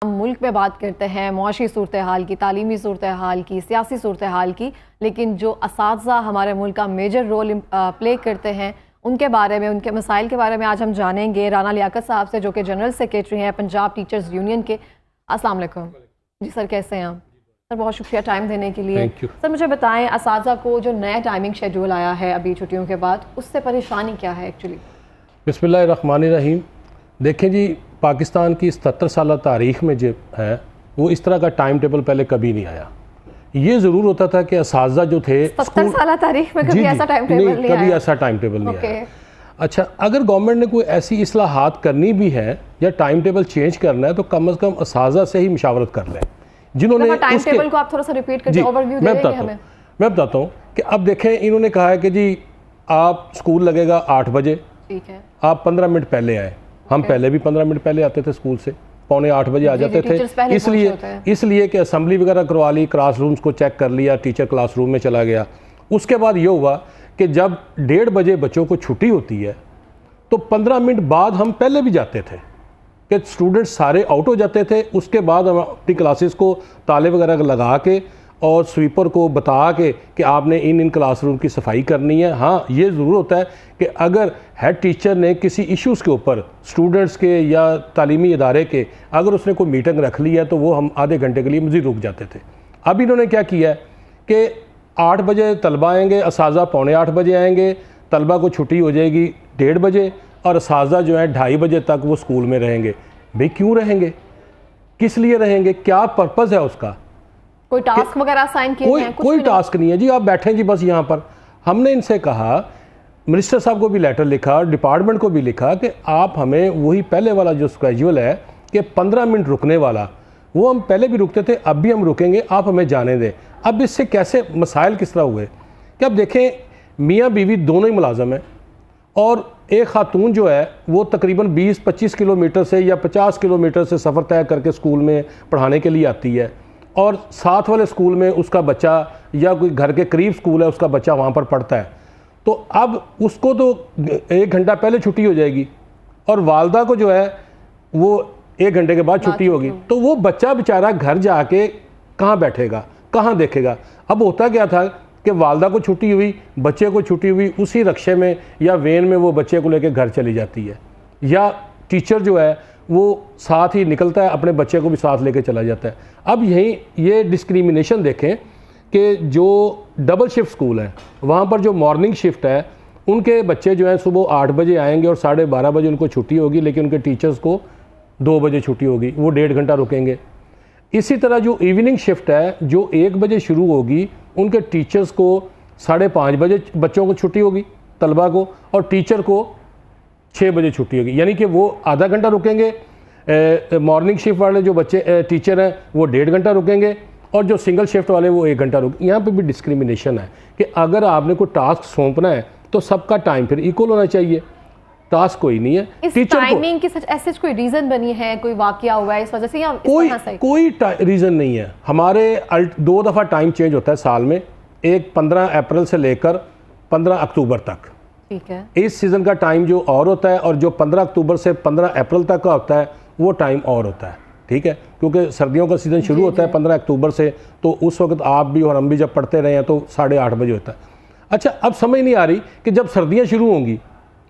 हम मुल्क में बात करते हैं मुआशी सूरत हाल की, तालीमी सूरत हाल की, सियासी सूरत हाल की, लेकिन जो असातिज़ा हमारे मुल्क का मेजर रोल प्ले करते हैं उनके बारे में, उनके मसाइल के बारे में आज हम जानेंगे राना लियाकत साहब से, जो कि जनरल सेक्रेटरी हैं पंजाब टीचर्स यूनियन के। अस्सलाम वालेकुम जी सर, कैसे हैं आप? सर बहुत शुक्रिया टाइम देने के लिए। सर मुझे बताएं, असातिज़ा को जो नया टाइमिंग शेड्यूल आया है अभी छुट्टियों के बाद, उससे परेशानी क्या है एक्चुअली? बिस्मिल्लाहिर्रहमानिर्रहीम। देखें जी, पाकिस्तान की 77 साल तारीख़ में जो है वो इस तरह का टाइम टेबल पहले कभी नहीं आया। ये ज़रूर होता था कि असातिज़ा जो थे 70 साल तारीख़ में कभी ऐसा टाइम टेबल नहीं आया। कभी ऐसा टाइम टेबल नहीं आया। अच्छा, अगर गवर्नमेंट ने कोई ऐसी इस्लाहात करनी भी है या टाइम टेबल चेंज करना है तो कम अज़ कम असातिज़ा से ही मशावरत कर लें, जिन्होंने टाइम टेबल को आप थोड़ा सा रिपीट करके ओवरव्यू दे देंगे हमें। मैं बताता हूँ कि अब देखें, इन्होंने कहा है कि जी आप स्कूल लगेगा 8 बजे, ठीक है, आप 15 मिनट पहले आए। हम पहले भी 15 मिनट पहले आते थे स्कूल से, 7:45 बजे आ जाते थे, इसलिए कि असेंबली वगैरह करवा ली, क्लासरूम्स को चेक कर लिया, टीचर क्लासरूम में चला गया। उसके बाद ये हुआ कि जब 1:30 बजे बच्चों को छुट्टी होती है तो 15 मिनट बाद हम पहले भी जाते थे कि स्टूडेंट्स सारे आउट हो जाते थे। उसके बाद हम अपनी क्लासेस को ताले वगैरह लगा के और स्वीपर को बता के कि आपने इन क्लासरूम की सफाई करनी है। हाँ, ये ज़रूर होता है कि अगर हेड टीचर ने किसी इश्यूज़ के ऊपर स्टूडेंट्स के या तालीमी इदारे के अगर उसने कोई मीटिंग रख ली है तो वो हम आधे घंटे के लिए मज़ीद रुक जाते थे। अब इन्होंने क्या किया है कि 8 बजे तलबा आएंगे, असातिज़ा 7:45 बजे आएंगे, तलबा को छुट्टी हो जाएगी 1:30 बजे और असातिज़ा जो है 2:30 बजे तक वो स्कूल में रहेंगे। भाई क्यों रहेंगे, किस लिए रहेंगे, क्या पर्पज़ है उसका? कोई टास्क वगैरह असाइन किए हैं? कोई टास्क नहीं है जी, आप बैठें जी बस यहाँ पर। हमने इनसे कहा, मिनिस्टर साहब को भी लेटर लिखा, डिपार्टमेंट को भी लिखा कि आप हमें वही पहले वाला जो स्केड्यूल है कि 15 मिनट रुकने वाला, वो हम पहले भी रुकते थे, अब भी हम रुकेंगे, आप हमें जाने दें। अब इससे कैसे मसाइल किस तरह हुए कि अब देखें, मियाँ बीवी दोनों ही मुलाजम हैं और एक खातून जो है वो तकरीबन 20-25 किलोमीटर से या 50 किलोमीटर से सफ़र तय करके स्कूल में पढ़ाने के लिए आती है और साथ वाले स्कूल में उसका बच्चा या कोई घर के करीब स्कूल है उसका बच्चा वहाँ पर पढ़ता है। तो अब उसको तो 1 घंटा पहले छुट्टी हो जाएगी और वालदा को जो है वो 1 घंटे के बाद छुट्टी होगी, तो वो बच्चा बेचारा घर जाके कहाँ बैठेगा, कहाँ देखेगा। अब होता क्या था कि वालदा को छुट्टी हुई, बच्चे को छुट्टी हुई, उसी रक्शे में या वैन में वो बच्चे को लेकर घर चली जाती है, या टीचर जो है वो साथ ही निकलता है, अपने बच्चे को भी साथ लेके चला जाता है। अब यही ये डिस्क्रिमिनेशन देखें कि जो डबल शिफ्ट स्कूल है वहाँ पर जो मॉर्निंग शिफ्ट है उनके बच्चे जो हैं सुबह 8 बजे आएंगे और 12:30 बजे उनको छुट्टी होगी, लेकिन उनके टीचर्स को 2 बजे छुट्टी होगी, वो 1.5 घंटा रुकेंगे। इसी तरह जो इवनिंग शिफ्ट है जो 1 बजे शुरू होगी, उनके टीचर्स को 5:30 बजे बच्चों को छुट्टी होगी, तलबा को, और टीचर को 6 बजे छुट्टी होगी, यानी कि वो आधा घंटा रुकेंगे। मॉर्निंग शिफ्ट वाले जो बच्चे टीचर हैं वो 1.5 घंटा रुकेंगे और जो सिंगल शिफ्ट वाले वो 1 घंटा रुकेंगे। यहाँ पे भी डिस्क्रिमिनेशन है कि अगर आपने कोई टास्क सौंपना है तो सबका टाइम फिर इक्वल होना चाहिए, टास्क कोई नहीं है। इस टाइमिंग की ऐसे कोई रीज़न बनी है, कोई वाकया हुआ है इस वजह से, या कोई रीज़न नहीं है। हमारे 2 दफ़ा टाइम चेंज होता है साल में, एक 15 अप्रैल से लेकर 15 अक्टूबर तक, ठीक है। इस सीज़न का टाइम जो और होता है और जो 15 अक्टूबर से 15 अप्रैल तक का होता है वो टाइम और होता है, ठीक है, क्योंकि सर्दियों का सीज़न शुरू होता है 15 अक्टूबर से, तो उस वक्त आप भी और हम भी जब पढ़ते रहे हैं तो 8:30 बजे होता है। अच्छा, अब समझ नहीं आ रही कि जब सर्दियाँ शुरू होंगी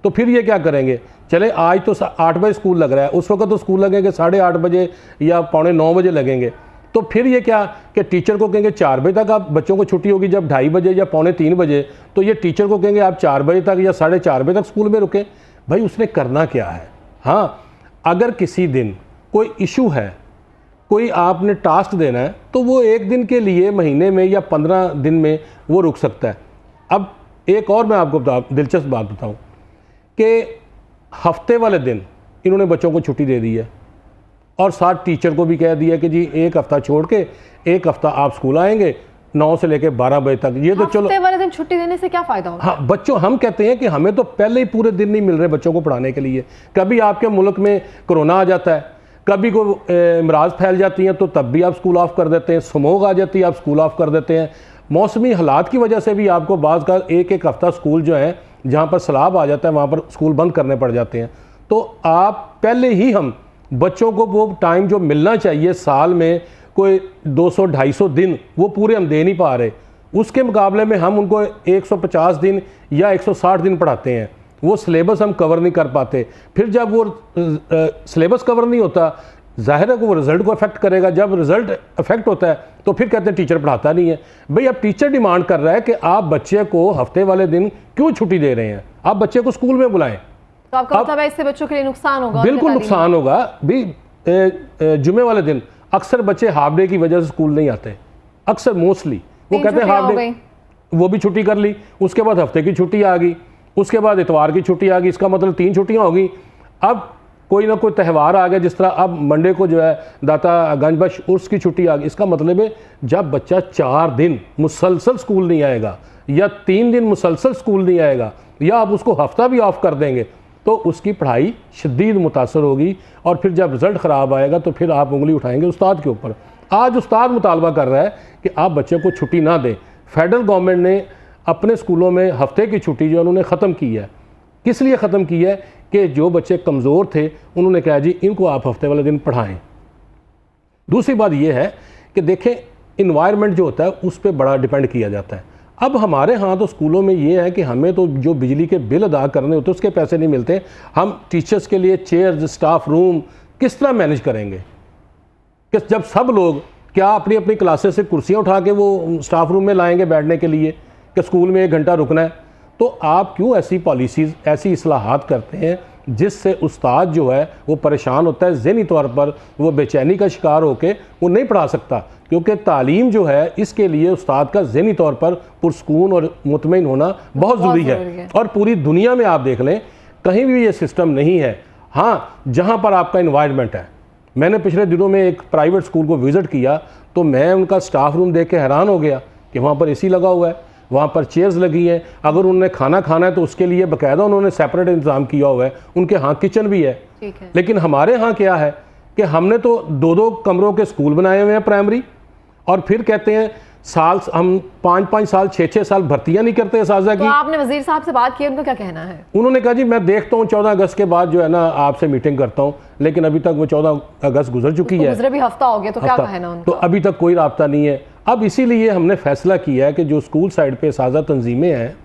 तो फिर ये क्या करेंगे। चले आज तो 8 बजे स्कूल लग रहा है, उस वक्त तो स्कूल लगेंगे 8:30 बजे या 8:45 बजे लगेंगे, तो फिर ये क्या कि टीचर को कहेंगे 4 बजे तक आप बच्चों को छुट्टी होगी, जब 2:30 बजे या 2:45 बजे, तो ये टीचर को कहेंगे आप 4 बजे तक या 4:30 बजे तक स्कूल में रुकें। भाई उसने करना क्या है। हाँ, अगर किसी दिन कोई इशू है, कोई आपने टास्क देना है, तो वो 1 दिन के लिए महीने में या 15 दिन में वो रुक सकता है। अब एक और मैं आपको दिलचस्प बात बताऊं कि हफ्ते वाले दिन इन्होंने बच्चों को छुट्टी दे दी है और साथ टीचर को भी कह दिया कि जी 1 हफ्ता छोड़ के 1 हफ्ता आप स्कूल आएंगे 9 से लेकर 12 बजे तक। ये तो चलो, हफ्ते वाले दिन छुट्टी देने से क्या फ़ायदा होगा? हाँ, बच्चों, हम कहते हैं कि हमें तो पहले ही पूरे दिन नहीं मिल रहे बच्चों को पढ़ाने के लिए। कभी आपके मुल्क में कोरोना आ जाता है, कभी को इमराज फैल जाती हैं तो तब भी आप स्कूल ऑफ कर देते हैं, स्मोक आ जाती है आप स्कूल ऑफ कर देते हैं, मौसमी हालात की वजह से भी आपको बाज़ का 1-1 हफ्ता स्कूल जो है जहाँ पर सैलाब आ जाता है वहाँ पर स्कूल बंद करने पड़ जाते हैं। तो आप पहले ही हम बच्चों को वो टाइम जो मिलना चाहिए साल में, कोई 200-250 दिन, वो पूरे हम दे नहीं पा रहे। उसके मुकाबले में हम उनको 150 दिन या 160 दिन पढ़ाते हैं, वो सिलेबस हम कवर नहीं कर पाते। फिर जब वो सिलेबस कवर नहीं होता, जाहिर है कि वो रिज़ल्ट को अफेक्ट करेगा। जब रिज़ल्ट अफेक्ट होता है तो फिर कहते हैं टीचर पढ़ाता नहीं है। भाई अब टीचर डिमांड कर रहा है कि आप बच्चे को हफ्ते वाले दिन क्यों छुट्टी दे रहे हैं, आप बच्चे को स्कूल में बुलाएं। तो आपका मतलब है इससे बच्चों के लिए नुकसान होगा? बिल्कुल नुकसान होगा। भी जुमे वाले दिन अक्सर बच्चे हाफ डे की वजह से स्कूल नहीं आते, अक्सर मोस्टली वो कहते हैं हाफ डे, वो भी छुट्टी कर ली, उसके बाद हफ्ते की छुट्टी आ गई, उसके बाद इतवार की छुट्टी आ गई, इसका मतलब 3 छुट्टियां हो गई। अब कोई ना कोई त्यौहार आ गया, जिस तरह अब मंडे को जो है दाता गंजबख्श उर्स की छुट्टी आ गई। इसका मतलब है जब बच्चा 4 दिन मुसलसल स्कूल नहीं आएगा या 3 दिन मुसलसल स्कूल नहीं आएगा या आप उसको हफ्ता भी ऑफ कर देंगे तो उसकी पढ़ाई शदीद मुतासर होगी, और फिर जब रिज़ल्ट ख़राब आएगा तो फिर आप उंगली उठाएंगे उस्ताद के ऊपर। आज उस्ताद मुतालबा कर रहा है कि आप बच्चे को छुट्टी ना दें। फेडरल गवर्नमेंट ने अपने स्कूलों में हफ्ते की छुट्टी जो उन्होंने ख़त्म की है, किस लिए ख़त्म की है कि जो बच्चे कमज़ोर थे उन्होंने कहा जी इनको आप हफ्ते वाले दिन पढ़ाएं। दूसरी बात यह है कि देखें इन्वायरमेंट जो होता है उस पर बड़ा डिपेंड किया जाता है। अब हमारे यहाँ तो स्कूलों में ये है कि हमें तो जो बिजली के बिल अदा करने होते हैं उसके पैसे नहीं मिलते। हम टीचर्स के लिए चेयर्स, स्टाफ रूम किस तरह मैनेज करेंगे कि जब सब लोग क्या अपनी अपनी क्लासेस से कुर्सियाँ उठा के वो स्टाफ रूम में लाएंगे बैठने के लिए कि स्कूल में 1 घंटा रुकना है। तो आप क्यों ऐसी पॉलिसीज़, ऐसी इस्लाहात करते हैं जिससे उस्ताद जो है वो परेशान होता है, ज़हनी तौर पर वो बेचैनी का शिकार होकर वो नहीं पढ़ा सकता। क्योंकि तालीम जो है इसके लिए उस्ताद का ज़हनी तौर पर पुरसकून और मुतमईन होना बहुत ज़रूरी है। और पूरी दुनिया में आप देख लें कहीं भी ये सिस्टम नहीं है। हाँ, जहाँ पर आपका इन्वायरमेंट है, मैंने पिछले दिनों में एक प्राइवेट स्कूल को विज़िट किया तो मैं उनका स्टाफ रूम देख के हैरान हो गया कि वहाँ पर AC लगा हुआ है, वहाँ पर चेयर्स लगी हैं। अगर उन्होंने खाना खाना है तो उसके लिए बाकायदा उन्होंने सेपरेट इंतज़ाम किया हुआ है, उनके यहाँ किचन भी है। लेकिन हमारे यहाँ क्या है कि हमने तो 2-2 कमरों के स्कूल बनाए हुए हैं प्राइमरी, और फिर कहते हैं साल हम 5-5 साल 6-6 साल भर्तियां नहीं करते असातिज़ा की। तो आपने वजीर साहब से बात की, उनका क्या कहना है? उन्होंने कहा जी मैं देखता हूँ 14 अगस्त के बाद जो है ना आपसे मीटिंग करता हूँ, लेकिन अभी तक वो 14 अगस्त गुजर चुकी है, गुजरे भी हफ्ता हो गया, तो क्या कहना उनका? तो अभी तक कोई राब्ता नहीं है। अब इसीलिए हमने फैसला किया है कि जो स्कूल साइड पे साझा तंजीमें हैं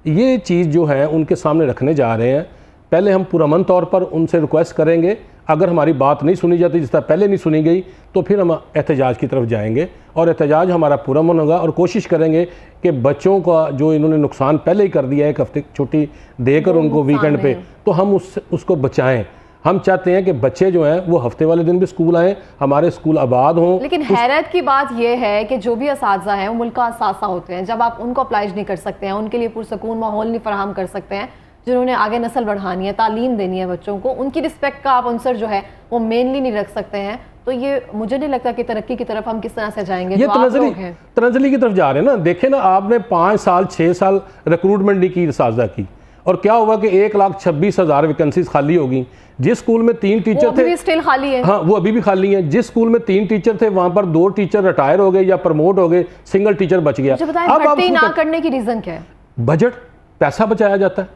ये चीज़ जो है उनके सामने रखने जा रहे हैं। पहले हम पुरअमन तौर पर उनसे रिक्वेस्ट करेंगे, अगर हमारी बात नहीं सुनी जाती जिस तरह पहले नहीं सुनी गई तो फिर हम एहतजाज की तरफ जाएंगे, और एहतजाज हमारा पुरअमन होगा और कोशिश करेंगे कि बच्चों का जो इन्होंने नुकसान पहले ही कर दिया है, 1 हफ्ते की छुट्टी देकर उनको वीकेंड पे, तो हम उसको बचाएं। हम चाहते हैं कि बच्चे जो हैं वो हफ्ते वाले दिन भी स्कूल आएँ, हमारे स्कूल आबाद हों। लेकिन हैरत की बात यह है कि जो भी असातिज़ा हैं वो मुल्क का असासा होते हैं, जब आप उनको अप्लाइज नहीं कर सकते हैं, उनके लिए पुरसकून माहौल नहीं फराहम कर सकते हैं, जिन्होंने आगे नस्ल बढ़ानी है, तालीम देनी है बच्चों को, उनकी रिस्पेक्ट का आप अंसर जो है वो मेनली नहीं रख सकते हैं, तो ये मुझे नहीं लगता कि तरक्की की तरफ हम किस तरह से जाएंगे। ये तनज़ली की तरफ जा रहे हैं ना। देखें ना, आपने 5 साल 6 साल रिक्रूटमेंट नहीं की असातिज़ा की, और क्या हुआ कि 1,26,000 वैकेंसीज खाली होगी। जिस स्कूल में 3 टीचर थे स्टिल खाली है। हाँ, वो अभी भी खाली हैं। जिस स्कूल में 3 टीचर थे वहां पर 2 टीचर रिटायर हो गए या प्रमोट हो गए, सिंगल टीचर बच गया। अब भर्ती ना करने की रीजन क्या है? बजट, पैसा बचाया जाता है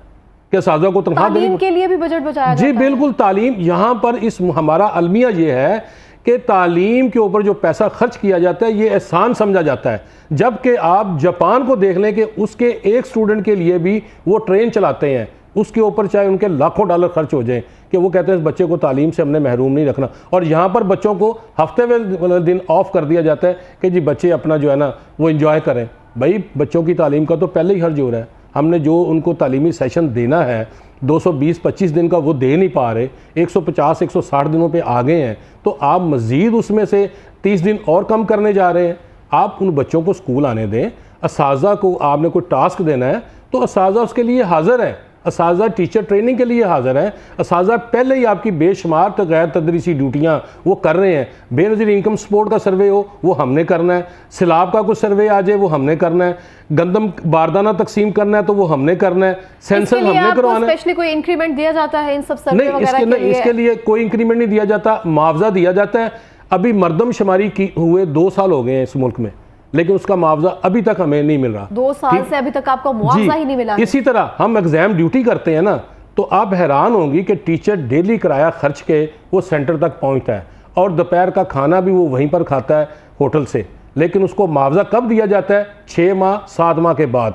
कि असातिज़ा को तनख्वाह तालीम के लिए भी बजट बचाया जाता है। जी बिल्कुल, तालीम यहाँ पर इस हमारा अलमिया ये है कि तालीम के ऊपर जो पैसा खर्च किया जाता है ये एहसान समझा जाता है, जबकि आप जापान को देख लें कि उसके एक स्टूडेंट के लिए भी वो ट्रेन चलाते हैं, उसके ऊपर चाहे उनके लाखों डॉलर खर्च हो जाए कि वो कहते हैं इस बच्चे को तालीम से हमने महरूम नहीं रखना। और यहाँ पर बच्चों को हफ्ते वाले दिन ऑफ कर दिया जाता है कि जी बच्चे अपना जो है ना वो इंजॉय करें। भाई बच्चों की तालीम का तो पहले ही हर्ज हो रहा है। हमने जो उनको तालीमी सेशन देना है 220-25 दिन का वो दे नहीं पा रहे, 150-160 दिनों पे आ गए हैं, तो आप मज़ीद उसमें से 30 दिन और कम करने जा रहे हैं। आप उन बच्चों को स्कूल आने दें। असातिज़ा को आपने कोई टास्क देना है तो असातिज़ा उसके लिए हाज़िर है, असातिज़ा टीचर ट्रेनिंग के लिए हाज़िर हैं। असातिज़ा पहले ही आपकी बेशुमार गैर तदरीसी ड्यूटियाँ वो कर रहे हैं। बेनज़ीर इनकम सपोर्ट का सर्वे हो वो हमने करना है, सिलाब का कुछ सर्वे आ जाए वो हमने करना है, गंदम बारदाना तकसीम करना है तो वो हमने करना है, सेंसस हमने करवाना है। स्पेशली कोई इंक्रीमेंट दिया जाता है इन सब सर्वे वगैरह के लिए? इसके लिए कोई इंक्रीमेंट नहीं दिया जाता, मुआवजा दिया जाता है। अभी मरदमशुमारी की हुए 2 साल हो गए हैं इस मुल्क में, लेकिन उसका मुआवजा अभी तक हमें नहीं मिल रहा। 2 साल से अभी तक आपको मुआवजा ही नहीं मिला। इसी तरह हम एग्जाम ड्यूटी करते हैं ना, तो आप हैरान होंगी कि टीचर डेली किराया खर्च के वो सेंटर तक पहुंचता है और दोपहर का खाना भी वो वहीं पर खाता है होटल से, लेकिन उसको मुआवजा कब दिया जाता है? 6 माह 7 माह के बाद।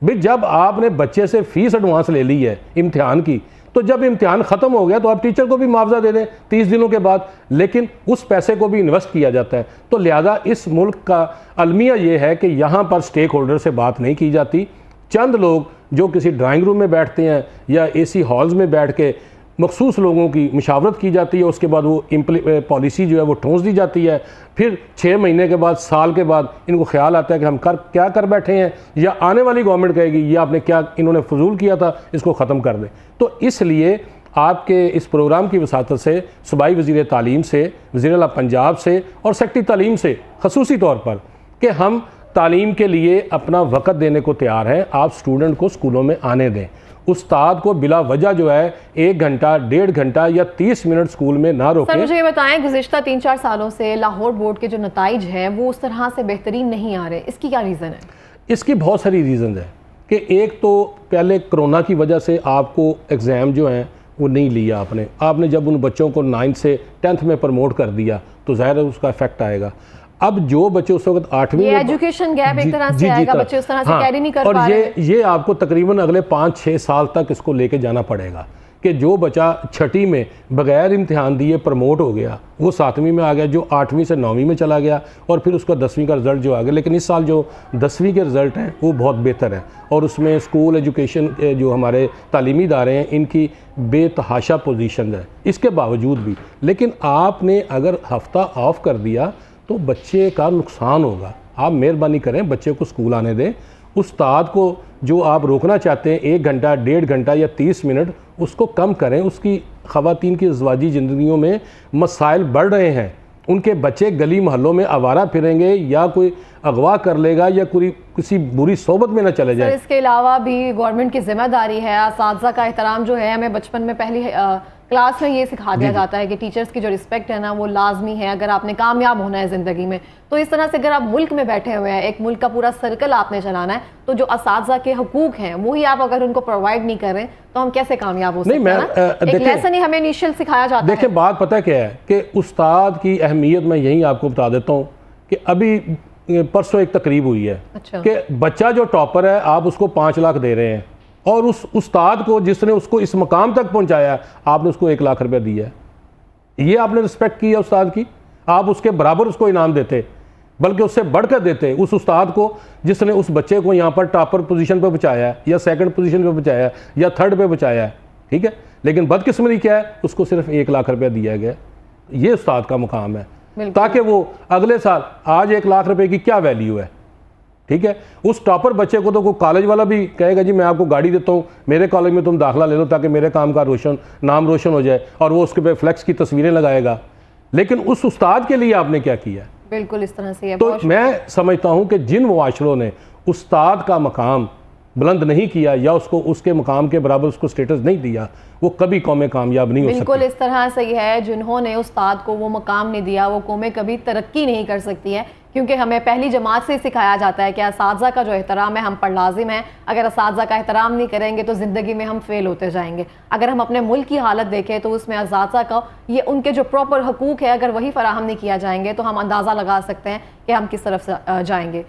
भाई जब आपने बच्चे से फ़ीस एडवांस ले ली है इम्तिहान की, तो जब इम्तिहान ख़त्म हो गया तो आप टीचर को भी मुआवजा दे दें 30 दिनों के बाद, लेकिन उस पैसे को भी इन्वेस्ट किया जाता है। तो लिहाजा इस मुल्क का अलमिया ये है कि यहाँ पर स्टेक होल्डर से बात नहीं की जाती। चंद लोग जो किसी ड्राइंग रूम में बैठते हैं या एसी हॉल्स में बैठ के मखसूस लोगों की मुशावरत की जाती है, उसके बाद वो पॉलिसी जो है वो ठोंस दी जाती है। फिर 6 महीने के बाद, साल के बाद इनको ख्याल आता है कि हम क्या कर बैठे हैं, या आने वाली गवर्नमेंट कहेगी ये आपने क्या इन्होंने फजूल किया था, इसको ख़त्म कर दें। तो इसलिए आपके इस प्रोग्राम की वसातत से सूबाई वज़ीर तालीम से, वज़ीर आला पंजाब से और सेक्रेटरी तालीम से खसूसी तौर पर कि हम तालीम के लिए अपना वक़्त देने को तैयार हैं, आप स्टूडेंट को स्कूलों में आने दें। उस्ताद को बिला वजह जो है 1 घंटा 1.5 घंटा या 30 मिनट स्कूल में ना रोकें। सर मुझे ये बताएं, गुज़िश्ता 3-4 सालों से लाहौर बोर्ड के जो नताइज हैं वो उस तरह से बेहतरीन नहीं आ रहे, इसकी क्या रीज़न है? इसकी बहुत सारी रीज़न है कि एक तो पहले कोरोना की वजह से आपको एग्ज़ाम जो हैं वो नहीं लिया आपने जब उन बच्चों को 9th से 10th में प्रमोट कर दिया तो ज़ाहिर है उसका इफेक्ट आएगा। अब जो बच्चे उस वक्त 8वीं में, एजुकेशन गैप एक तरह से आएगा, बच्चे उस तरह से कैरी नहीं कर पा रहे। और ये आपको तकरीबन अगले 5-6 साल तक इसको लेके जाना पड़ेगा कि जो बच्चा 6ठी में बगैर इम्तिहान दिए प्रमोट हो गया वो 7वीं में आ गया, जो 8वीं से 9वीं में चला गया और फिर उसका 10वीं का रिज़ल्ट जो आ गया। लेकिन इस साल जो 10वीं के रिज़ल्ट हैं वो बहुत बेहतर है और उसमें स्कूल एजुकेशन जो हमारे तालीमी इदारे हैं इनकी बेतहाशा पोजीशन है इसके बावजूद भी। लेकिन आपने अगर हफ्ता ऑफ कर दिया तो बच्चे का नुकसान होगा। आप मेहरबानी करें बच्चे को स्कूल आने दें। उस्ताद को जो आप रोकना चाहते हैं 1 घंटा 1.5 घंटा या 30 मिनट, उसको कम करें। उसकी ख़वातीन की ज़वाजी ज़िंदगियों में मसाइल बढ़ रहे हैं, उनके बच्चे गली मोहल्लों में आवारा फिरेंगे या कोई अगवा कर लेगा या कोई किसी बुरी सोबत में न चले जाए। इसके अलावा भी गवर्नमेंट की जिम्मेदारी है, असातिज़ा का एहतराम जो है, हमें बचपन में पहली क्लास में ये सिखा दिया जाता है कि टीचर्स की जो रिस्पेक्ट है ना वो लाजमी है अगर आपने कामयाब होना है ज़िंदगी में। तो इस तरह से अगर आप मुल्क में बैठे हुए हैं, एक मुल्क का पूरा सर्कल आपने चलाना है, तो जो असातिज़ा के हुकूक हैं वही आप अगर उनको प्रोवाइड नहीं करें तो हम कैसे कामयाब हो सकते हैं? एक लेसन ही हमें इनिशियल सिखाया जाता है। देखिए बात पता क्या है कि उस्ताद की अहमियत मैं यही आपको बता देता हूँ कि अभी परसों एक तकरीब हुई है कि बच्चा जो टॉपर है आप उसको 5 लाख दे रहे हैं और उस उस्ताद को जिसने उसको इस मकाम तक पहुंचाया आपने उसको 1 लाख रुपया दिया है। ये आपने रिस्पेक्ट की है उस्ताद की? आप उसके बराबर उसको इनाम देते, बल्कि उससे बढ़कर देते उस उस्ताद को जिसने उस बच्चे को यहाँ पर टॉपर पोजीशन पे पहुंचाया है या 2nd पोजीशन पे पहुंचाया है या 3rd पे पहुंचाया है, ठीक है। लेकिन बदकिस्मती क्या है, उसको सिर्फ 1 लाख रुपया दिया गया। ये उस्ताद का मुकाम है ताकि वो अगले साल, आज 1 लाख रुपए की क्या वैल्यू है, ठीक है। उस टॉपर बच्चे को तो कोई कॉलेज वाला भी कहेगा जी मैं आपको गाड़ी देता हूँ, मेरे कॉलेज में तुम दाखिला ले लो ताकि मेरे काम का नाम रोशन हो जाए, और वो उसके पे फ्लेक्स की तस्वीरें लगाएगा। लेकिन उस उस्ताद के लिए आपने क्या किया? बिल्कुल इस तरह से। तो मैं समझता हूँ कि जिन मुआशरों ने उस्ताद का मकाम बुलंद नहीं किया या उसको उसके मकाम के बराबर उसको स्टेटस नहीं दिया, वो कभी कौमें कामयाब नहीं हो सकती। बिल्कुल इस तरह से ही है, जिन्होंने उस्ताद को वो मकाम नहीं दिया वो कौमें कभी तरक्की नहीं कर सकती है, क्योंकि हमें पहली जमात से सिखाया जाता है कि असातिज़ा का जो एहतराम है हम पर लाजिम है। अगर असातिज़ा का एहतराम नहीं करेंगे तो ज़िंदगी में हम फेल होते जाएंगे। अगर हम अपने मुल्क की हालत देखें तो उसमें असातिज़ा का ये उनके जो प्रॉपर हकूक़ है अगर वही फराहम नहीं किया जाएंगे तो हम अंदाज़ा लगा सकते हैं कि हम किस तरफ से जाएंगे।